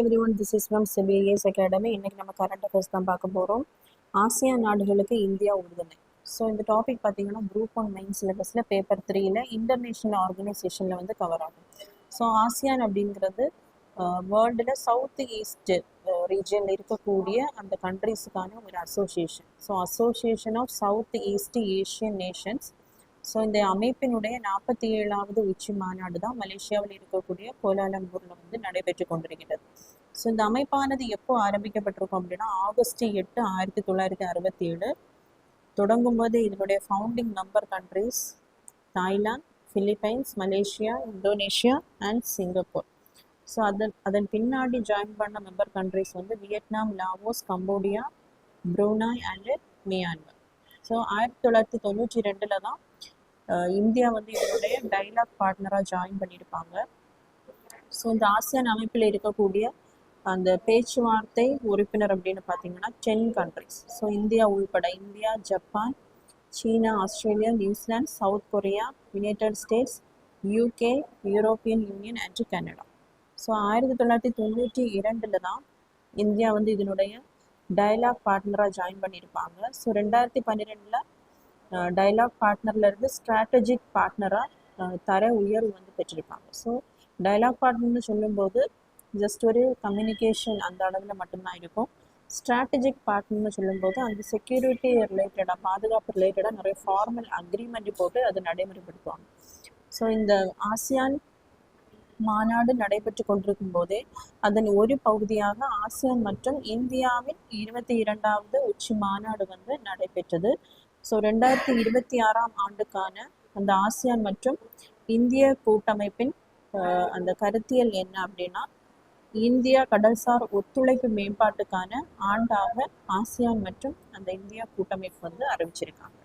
everyone, this is from CBS Academy. இன்னைக்கு நம்ம current affairs தான் பார்க்க போகிறோம். ஆசியான் நாடுகளுக்கு இந்தியா உறுதுணை. ஸோ இந்த டாபிக் பார்த்தீங்கன்னா குரூப் 1 மெயின் சிலபஸில் பேப்பர் 3ல் இன்டர்நேஷ்னல் ஆர்கனைசேஷனில் வந்து கவர் ஆகும். ஸோ ஆசியான் அப்படிங்கிறது வேர்ல்டில் சவுத் ஈஸ்ட் ரீஜனில் இருக்கக்கூடிய அந்த கண்ட்ரீஸுக்கான ஒரு association. So association of South East Asian nations. ஸோ இந்த அமைப்பினுடைய 47வது உச்சி மாநாடு தான் மலேசியாவில் இருக்கக்கூடிய கோலாலம்பூரில் வந்து நடைபெற்று கொண்டிருக்கிறது. ஸோ இந்த அமைப்பானது எப்போ ஆரம்பிக்கப்பட்டிருக்கும் அப்படின்னா ஆகஸ்ட் 8, 1967 தொடங்கும் போது இதனுடைய founding member countries Thailand, Philippines, Malaysia, Indonesia and Singapore. So அதன் பின்னாடி ஜாயின் பண்ண மெம்பர் கண்ட்ரீஸ் வந்து Vietnam, Laos, Cambodia, Brunei and Myanmar. So 1992 தான் இந்தியா வந்து இதனுடைய டைலாக் பார்ட்னராக ஜாயின் பண்ணியிருப்பாங்க. ஸோ இந்த ஆசியான் அமைப்பில் இருக்கக்கூடிய அந்த பேச்சுவார்த்தை உறுப்பினர் அப்படின்னு பார்த்தீங்கன்னா 10 கண்ட்ரிஸ். ஸோ இந்தியா உள்பட India, Japan, China, Australia, New Zealand, south Korea, United states, UK, European union and Canada. So 1992 தான் இந்தியா வந்து இதனுடைய டைலாக் பார்ட்னராக ஜாயின் பண்ணியிருப்பாங்க. ஸோ 2012 டைலாக் பார்ட்னர்லேருந்து ஸ்ட்ராட்டஜிக் பார்ட்னராக தர உயர்வு வந்து பெற்றிருப்பாங்க. ஸோ டைலாக் பார்ட்னர்னு சொல்லும்போது ஜஸ்ட் ஒரு கம்யூனிகேஷன் அந்த அளவில் மட்டும்தான் இருக்கும். ஸ்ட்ராட்டஜிக் பார்ட்னர்னு சொல்லும்போது அந்த செக்யூரிட்டி ரிலேட்டடாக, பாதுகாப்பு ரிலேட்டடாக நிறைய ஃபார்மல் அக்ரிமெண்ட் போட்டு அதை நடைமுறைப்படுத்துவாங்க. ஸோ இந்த ஆசியான் மாநாடு நடைபெற்று கொண்டிருக்கும் போதே அதன் ஒரு பகுதியாக ஆசியான் மற்றும் இந்தியாவின் 22வது உச்சி மாநாடு வந்து நடைபெற்றது. ஸோ 2026ஆம் ஆண்டுக்கான அந்த ஆசியான் மற்றும் இந்திய கூட்டமைப்பின் அந்த கருத்தியல் என்ன அப்படின்னா இந்தியா கடல்சார் ஒத்துழைப்பு மேம்பாட்டுக்கான ஆண்டாக ஆசியான் மற்றும் அந்த இந்தியா கூட்டமைப்பு வந்து அறிவிச்சிருக்காங்க.